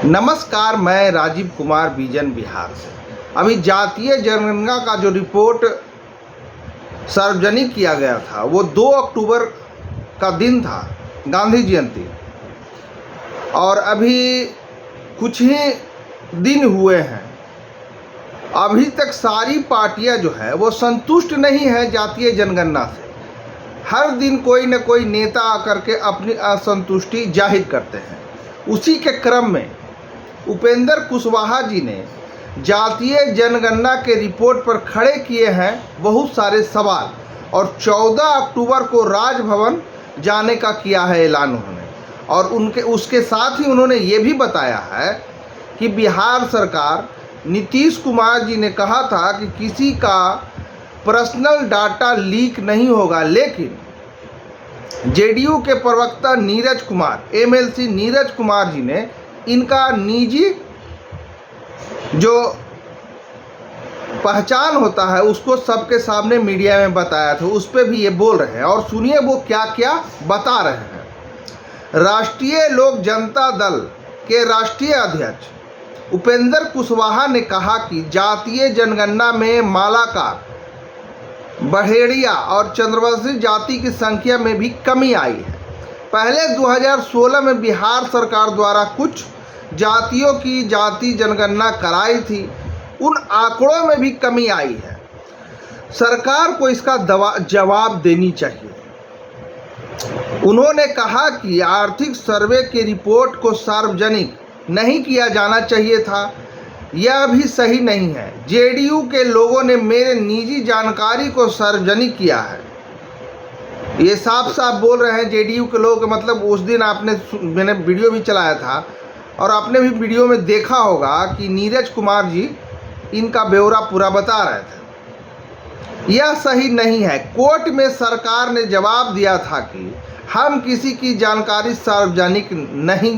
नमस्कार, मैं राजीव कुमार बीजन बिहार से। अभी जातीय जनगणना का जो रिपोर्ट सार्वजनिक किया गया था वो 2 अक्टूबर का दिन था, गांधी जयंती, और अभी कुछ ही दिन हुए हैं। अभी तक सारी पार्टियां जो है वो संतुष्ट नहीं है जातीय जनगणना से। हर दिन कोई न कोई नेता आकर के अपनी असंतुष्टि जाहिर करते हैं। उसी के क्रम में उपेंद्र कुशवाहा जी ने जातीय जनगणना के रिपोर्ट पर खड़े किए हैं बहुत सारे सवाल, और 14 अक्टूबर को राजभवन जाने का किया है ऐलान उन्होंने। और उसके साथ ही उन्होंने ये भी बताया है कि बिहार सरकार, नीतीश कुमार जी ने कहा था कि किसी का पर्सनल डाटा लीक नहीं होगा, लेकिन जेडीयू के प्रवक्ता नीरज कुमार, एमएलसी नीरज कुमार जी ने इनका निजी जो पहचान होता है उसको सबके सामने मीडिया में बताया था। उस पर भी ये बोल रहे हैं, और सुनिए वो क्या क्या बता रहे हैं। राष्ट्रीय लोक जनता दल के राष्ट्रीय अध्यक्ष उपेंद्र कुशवाहा ने कहा कि जातीय जनगणना में मालाकार, बहेड़िया और चंद्रवंशी जाति की संख्या में भी कमी आई है। पहले 2016 में बिहार सरकार द्वारा कुछ जातियों की जाति जनगणना कराई थी, उन आंकड़ों में भी कमी आई है। सरकार को इसका जवाब देनी चाहिए। उन्होंने कहा कि आर्थिक सर्वे की रिपोर्ट को सार्वजनिक नहीं किया जाना चाहिए था, यह भी सही नहीं है। जेडीयू के लोगों ने मेरे निजी जानकारी को सार्वजनिक किया है। ये साफ साफ बोल रहे हैं जेडीयू के लोग। मतलब उस दिन मैंने वीडियो भी चलाया था, और आपने भी वीडियो में देखा होगा कि नीरज कुमार जी इनका ब्यौरा पूरा बता रहे थे। यह सही नहीं है। कोर्ट में सरकार ने जवाब दिया था कि हम किसी की जानकारी सार्वजनिक नहीं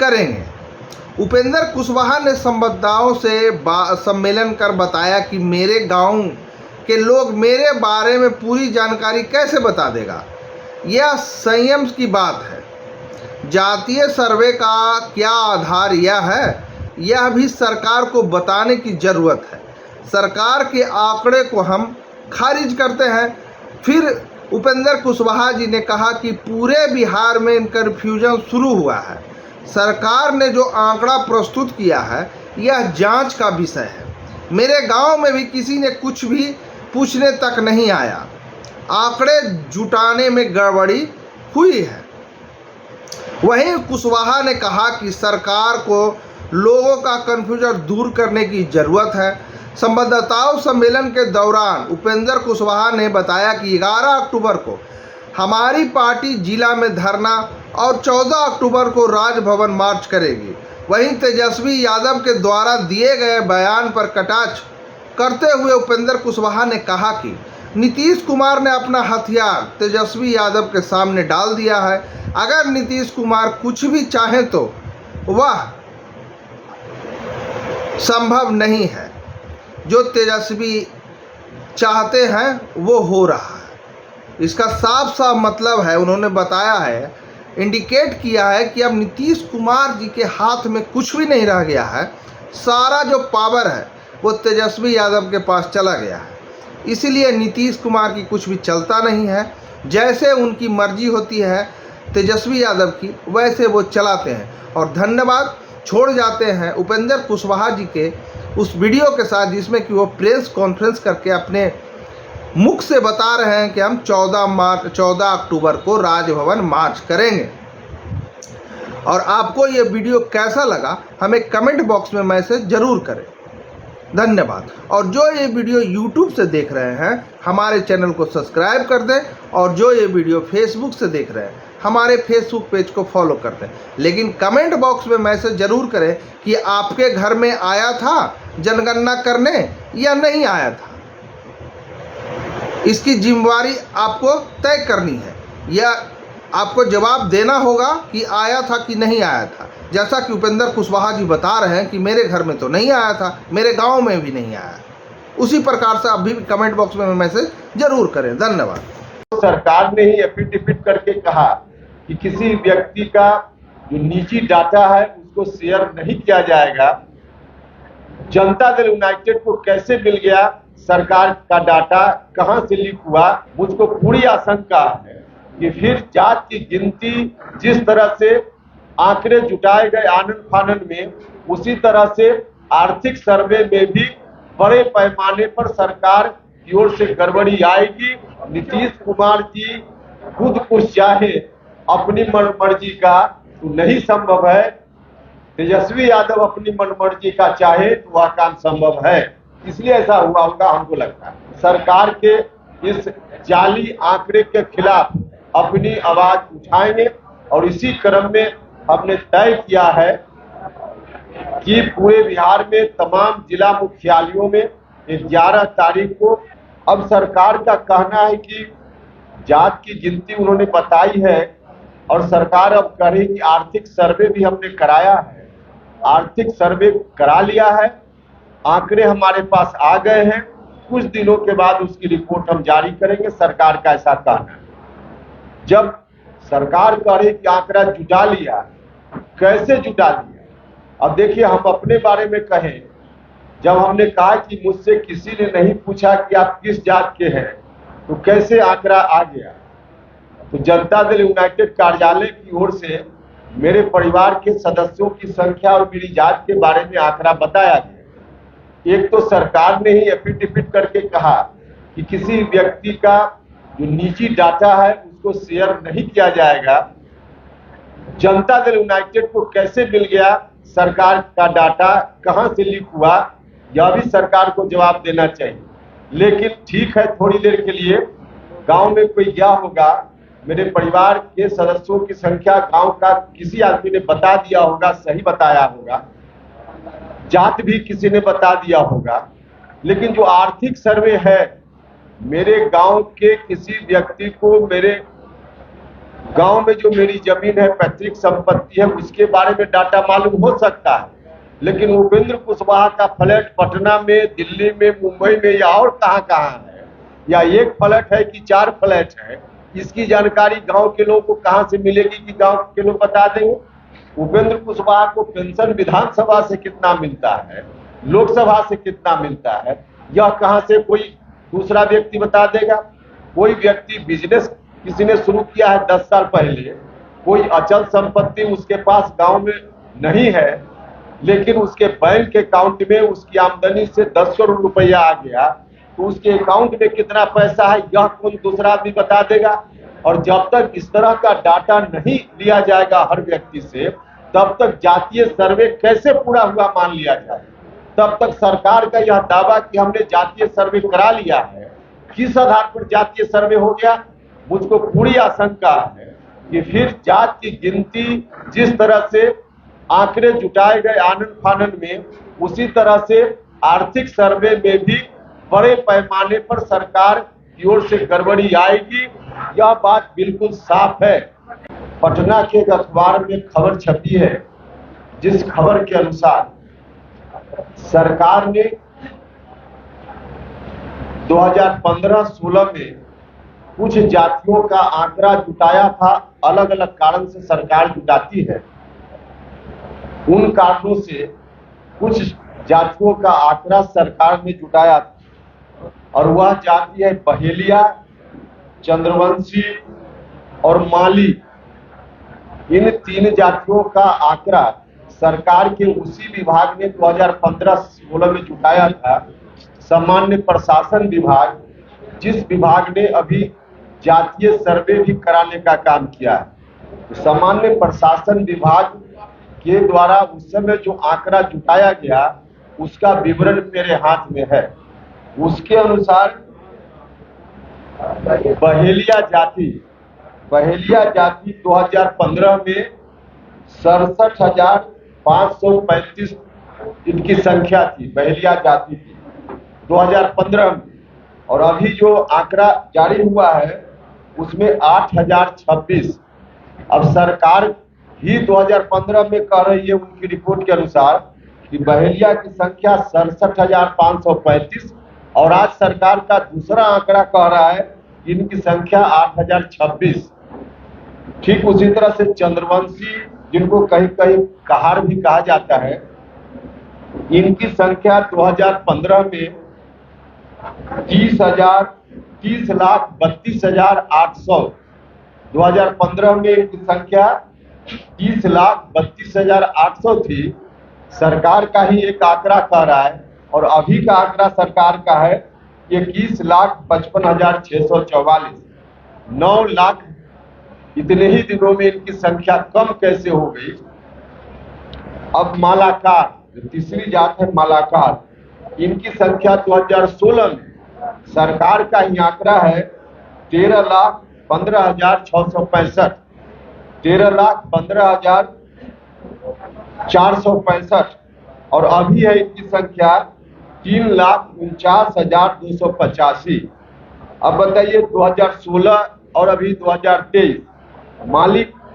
करेंगे। उपेंद्र कुशवाहा ने संवाददाताओं से सम्मेलन कर बताया कि मेरे गांव के लोग मेरे बारे में पूरी जानकारी कैसे बता देगा। यह संयम की बात है। जातीय सर्वे का क्या आधार यह है, यह भी सरकार को बताने की ज़रूरत है। सरकार के आंकड़े को हम खारिज करते हैं। फिर उपेंद्र कुशवाहा जी ने कहा कि पूरे बिहार में कन्फ्यूजन शुरू हुआ है। सरकार ने जो आंकड़ा प्रस्तुत किया है यह जांच का विषय है। मेरे गांव में भी किसी ने कुछ भी पूछने तक नहीं आया। आंकड़े जुटाने में गड़बड़ी हुई है। वहीं कुशवाहा ने कहा कि सरकार को लोगों का कन्फ्यूजन दूर करने की ज़रूरत है। संवाददाताओं सम्मेलन के दौरान उपेंद्र कुशवाहा ने बताया कि 11 अक्टूबर को हमारी पार्टी जिला में धरना और 14 अक्टूबर को राजभवन मार्च करेगी। वहीं तेजस्वी यादव के द्वारा दिए गए बयान पर कटाक्ष करते हुए उपेंद्र कुशवाहा ने कहा कि नीतीश कुमार ने अपना हथियार तेजस्वी यादव के सामने डाल दिया है। अगर नीतीश कुमार कुछ भी चाहें तो वह संभव नहीं है। जो तेजस्वी चाहते हैं वो हो रहा है। इसका साफ साफ मतलब है, उन्होंने बताया है, इंडिकेट किया है कि अब नीतीश कुमार जी के हाथ में कुछ भी नहीं रह गया है। सारा जो पावर है वो तेजस्वी यादव के पास चला गया है। इसीलिए नीतीश कुमार की कुछ भी चलता नहीं है। जैसे उनकी मर्जी होती है तेजस्वी यादव की, वैसे वो चलाते हैं। और धन्यवाद छोड़ जाते हैं उपेंद्र कुशवाहा जी के उस वीडियो के साथ, जिसमें कि वो प्रेस कॉन्फ्रेंस करके अपने मुख से बता रहे हैं कि हम 14 अक्टूबर को राजभवन मार्च करेंगे। और आपको ये वीडियो कैसा लगा हमें कमेंट बॉक्स में मैसेज ज़रूर करें। धन्यवाद। और जो ये वीडियो YouTube से देख रहे हैं हमारे चैनल को सब्सक्राइब कर दें, और जो ये वीडियो Facebook से देख रहे हैं हमारे फेसबुक पेज को फॉलो कर दें। लेकिन कमेंट बॉक्स में मैसेज ज़रूर करें कि आपके घर में आया था जनगणना करने या नहीं आया था। इसकी जिम्मेवारी आपको तय करनी है, या आपको जवाब देना होगा कि आया था कि नहीं आया था। जैसा कि उपेंद्र कुशवाहा जी बता रहे हैं कि मेरे घर में तो नहीं आया था, मेरे गांव में भी नहीं आया। उसी प्रकार से आप भी कमेंट बॉक्स में मैसेज जरूर करें। धन्यवाद। सरकार ने ही एफिडेविट करके कहा कि किसी व्यक्ति का जो निजी डाटा है उसको शेयर नहीं किया जाएगा। जनता दल यूनाइटेड को कैसे मिल गया सरकार का डाटा, कहां से लीक हुआ, मुझको पूरी आशंका है कि फिर जात की गिनती जिस तरह से आंकड़े जुटाए गए आनन फानन में, उसी तरह से आर्थिक सर्वे में भी बड़े पैमाने पर सरकार की ओर से गड़बड़ी आएगी। नीतीश कुमार जी खुद कुछ चाहे अपनी मनमर्जी का तो नहीं संभव है, तेजस्वी यादव अपनी मनमर्जी का चाहे तो वह काम संभव है, इसलिए ऐसा हुआ होगा हमको लगता है। सरकार के इस जाली आंकड़े के खिलाफ अपनी आवाज उठाएंगे और इसी क्रम में हमने तय किया है कि पूरे बिहार में तमाम जिला मुख्यालयों में 11 तारीख को, अब सरकार का कहना है कि जात की गिनती उन्होंने बताई है और सरकार अब कह रही कि आर्थिक सर्वे भी हमने कराया है, आर्थिक सर्वे करा लिया है, आंकड़े हमारे पास आ गए हैं, कुछ दिनों के बाद उसकी रिपोर्ट हम जारी करेंगे। सरकार का ऐसा कहना है। जब सरकार कह रही कि आंकड़ा जुटा लिया, कैसे जुटा लिया? अब देखिए, हम अपने बारे में कहें, जब हमने कहा कि मुझसे किसी ने नहीं पूछा कि आप किस जात के हैं, तो कैसे आंकड़ा आ गया? तो जनता दल यूनाइटेड कार्यालय की ओर से मेरे परिवार के सदस्यों की संख्या और मेरी जात के बारे में आंकड़ा बताया गया। एक तो सरकार ने ही एफिडेविट करके कहा कि किसी व्यक्ति का जो निजी डाटा है उसको शेयर नहीं किया जाएगा। जनता दल यूनाइटेड को कैसे मिल गया सरकार का डाटा, कहां से लीक हुआ, यह भी सरकार को जवाब देना चाहिए। लेकिन ठीक है, थोड़ी देर के लिए गांव में कोई गया होगा, मेरे परिवार के सदस्यों की संख्या गांव का किसी आदमी ने बता दिया होगा, सही बताया होगा, जात भी किसी ने बता दिया होगा। लेकिन जो आर्थिक सर्वे है, मेरे गांव के किसी व्यक्ति को मेरे गांव में जो मेरी जमीन है, पैतृक संपत्ति है, उसके बारे में डाटा मालूम हो सकता है, लेकिन उपेंद्र कुशवाहा का फ्लैट पटना में, दिल्ली में, मुंबई में या और कहां है, या एक फ्लैट है कि 4 फ्लैट है, इसकी जानकारी गांव के लोगों को कहां से मिलेगी कि गांव के लोग बता देंगे? उपेंद्र कुशवाहा को पेंशन विधानसभा से कितना मिलता है, लोकसभा से कितना मिलता है, यह कहां से कोई दूसरा व्यक्ति बता देगा? कोई व्यक्ति बिजनेस किसी ने शुरू किया है 10 साल पहले, कोई अचल संपत्ति उसके पास गांव में नहीं है, लेकिन उसके बैंक अकाउंट में उसकी आमदनी से 10 करोड़ रुपया आ गया, तो उसके अकाउंट में कितना पैसा है यह कौन दूसरा आदमी बता देगा? और जब तक इस तरह का डाटा नहीं लिया जाएगा हर व्यक्ति से, तब तक जातीय सर्वे कैसे पूरा हुआ मान लिया जाए? तब तक सरकार का यह दावा कि हमने जातीय सर्वे करा लिया है, किस आधार पर जातीय सर्वे हो गया? मुझको पूरी आशंका है कि फिर जात की गिनती जिस तरह से आंकड़े जुटाए गए आनन फानन में, उसी तरह से आर्थिक सर्वे में भी बड़े पैमाने पर सरकार की ओर से गड़बड़ी आएगी, यह बात बिल्कुल साफ है। पटना के एक अखबार में खबर छपी है, जिस खबर के अनुसार सरकार ने 2015-16 में कुछ जातियों का आंकड़ा जुटाया था। अलग अलग कारण से सरकार जुटाती है, उन कारणों से कुछ जातियों का आंकड़ा सरकार ने जुटाया था, और वह जाति है बहेलिया, चंद्रवंशी और माली। इन 3 जातियों का आंकड़ा सरकार के उसी विभाग ने 2015-16 में जुटाया था। सामान्य प्रशासन विभाग, जिस विभाग ने अभी जातीय सर्वे भी कराने का काम किया है, तो सामान्य प्रशासन विभाग के द्वारा उस समय जो आंकड़ा जुटाया गया उसका विवरण मेरे हाथ में है। उसके अनुसार बहेलिया जाति 2015 में 67,535 इनकी संख्या थी, बहेलिया जाति थी 2015 में। और अभी जो आंकड़ा जारी हुआ है उसमें 8,026। अब सरकार ही 2015 में कह रही है उनकी रिपोर्ट के अनुसार कि बहेलिया की संख्या 67,535, और आज सरकार का दूसरा आंकड़ा कह रहा है इनकी संख्या 8,026। ठीक उसी तरह से चंद्रवंशी जिनको कहीं कहीं कहार भी कहा जाता है, इनकी संख्या 2015 में 30,32,800, 2015 में इनकी संख्या 30,32,800 थी। सरकार का ही एक आंकड़ा कह रहा है और अभी का आंकड़ा सरकार का है 21,55,644। 9 लाख इतने ही दिनों में इनकी संख्या कम कैसे हो गई। अब मालाकार, जो तीसरी जात है मालाकार, इनकी संख्या 2016 में सरकार का ही आंकड़ा है 13,15,665, 13,15,465 और अभी है इनकी संख्या 3,49,285। अब बताइए 2016 और अभी 2023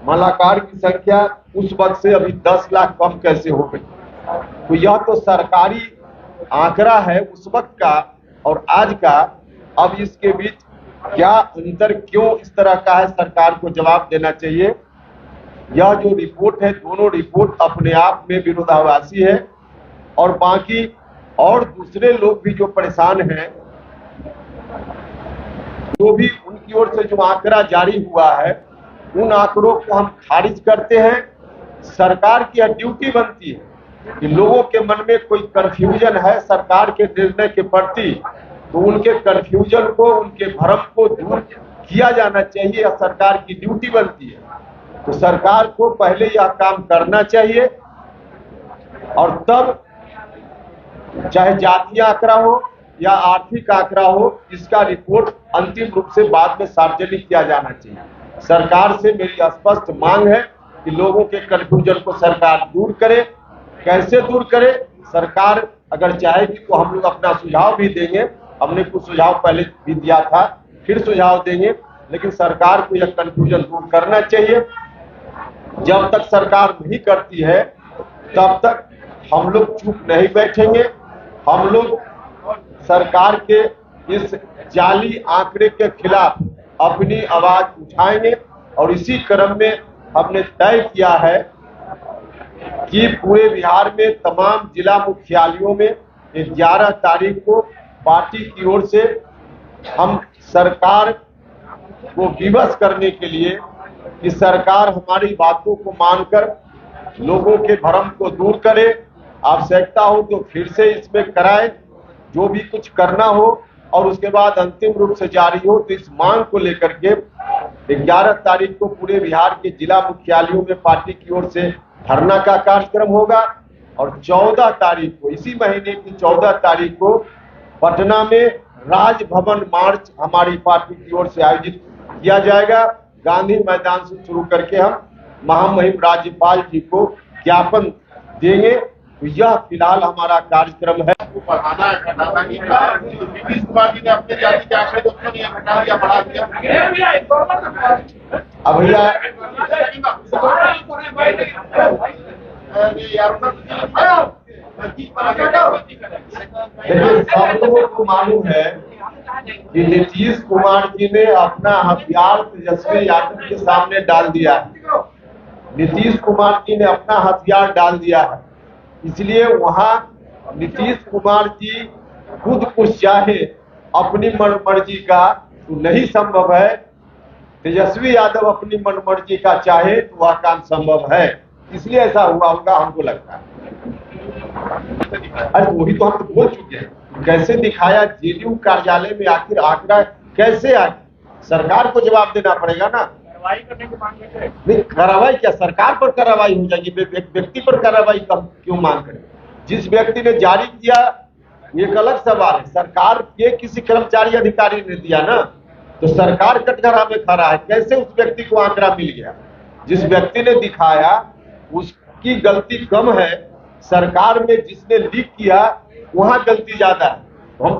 मालाकार की संख्या उस वक्त से अभी 10 लाख कम कैसे हो गई। तो यह तो सरकारी आंकड़ा है उस वक्त का और आज का। अब इसके बीच क्या अंतर क्यों इस तरह का है, सरकार को जवाब देना चाहिए। यह जो रिपोर्ट है, दोनों रिपोर्ट अपने आप में विरोधाभासी है और बाकी और दूसरे लोग भी जो परेशान हैं, जो भी उनकी ओर से जो आंकड़ा जारी हुआ है, उन आंकड़ों को हम खारिज करते हैं। सरकार की यह ड्यूटी बनती है कि लोगों के मन में कोई कंफ्यूजन है सरकार के निर्णय के प्रति, तो उनके कंफ्यूजन को, उनके भ्रम को दूर किया जाना चाहिए। यह सरकार की ड्यूटी बनती है। तो सरकार को पहले यह काम करना चाहिए और तब चाहे जातीय आंकड़ा हो या आर्थिक आंकड़ा हो, इसका रिपोर्ट अंतिम रूप से बाद में सार्वजनिक किया जाना चाहिए। सरकार से मेरी स्पष्ट मांग है कि लोगों के कंफ्यूजन को सरकार दूर करे। कैसे दूर करे? सरकार अगर चाहेगी तो हम लोग अपना सुझाव भी देंगे। हमने कुछ सुझाव पहले भी दिया था, फिर सुझाव देंगे, लेकिन सरकार को यह कंफ्यूजन दूर करना चाहिए। जब तक सरकार नहीं करती है तब तक हम लोग चुप नहीं बैठेंगे। हम लोग सरकार के इस जाली आंकड़े के खिलाफ अपनी आवाज उठाएंगे और इसी क्रम में हमने तय किया है कि पूरे बिहार में तमाम जिला मुख्यालयों में 11 तारीख को पार्टी की ओर से हम सरकार को विवश करने के लिए कि सरकार हमारी बातों को मानकर लोगों के भ्रम को दूर करे। आवश्यकता हो तो फिर से इसमें कराए, जो भी कुछ करना हो, और उसके बाद अंतिम रूप से जारी हो। तो इस मांग को लेकर के 11 तारीख को पूरे बिहार के जिला मुख्यालयों में पार्टी की ओर से धरना का कार्यक्रम होगा और 14 तारीख को, इसी महीने की 14 तारीख को पटना में राजभवन मार्च हमारी पार्टी की ओर से आयोजित किया जाएगा। गांधी मैदान से शुरू करके हम महामहिम राज्यपाल जी को ज्ञापन देंगे। तो यह फिलहाल हमारा कार्यक्रम है। बढ़ाना है, घटाना नहीं है। नीतीश कुमार जी ने अपने जाति के आंकड़े को क्यों नहीं घटा दिया, बढ़ा दिया? अब भैया देखिए, सब लोगों को मालूम है कि नीतीश कुमार जी ने अपना हथियार तेजस्वी यादव के सामने डाल दिया है। नीतीश कुमार जी ने अपना हथियार डाल दिया है, इसलिए वहां नीतीश कुमार जी खुद कुछ चाहे अपनी मनमर्जी का तो नहीं संभव है। तेजस्वी यादव अपनी मनमर्जी का चाहे तो वह काम संभव है, इसलिए ऐसा हुआ होगा, हमको लगता है। अरे वही तो हम तो बोल चुके हैं, कैसे दिखाया जेडीयू कार्यालय में, आखिर आंकड़ा कैसे आ, सरकार को जवाब देना पड़ेगा ना। कार्रवाई करने की मांग करते हैं। नहीं, कार्रवाई क्या, सरकार पर कार्रवाई हो जाएगी, व्यक्ति पर कार्रवाई क्यों मांग करें? जिस व्यक्ति ने जारी किया एक अलग सवाल है, सरकार के किसी कर्मचारी अधिकारी ने दिया ना, तो सरकार कटघरा में खड़ा है, कैसे उस व्यक्ति को आंकड़ा मिल गया? जिस व्यक्ति ने दिखाया उसकी गलती कम है, सरकार में जिसने लीक किया वहां गलती ज्यादा है। हम तो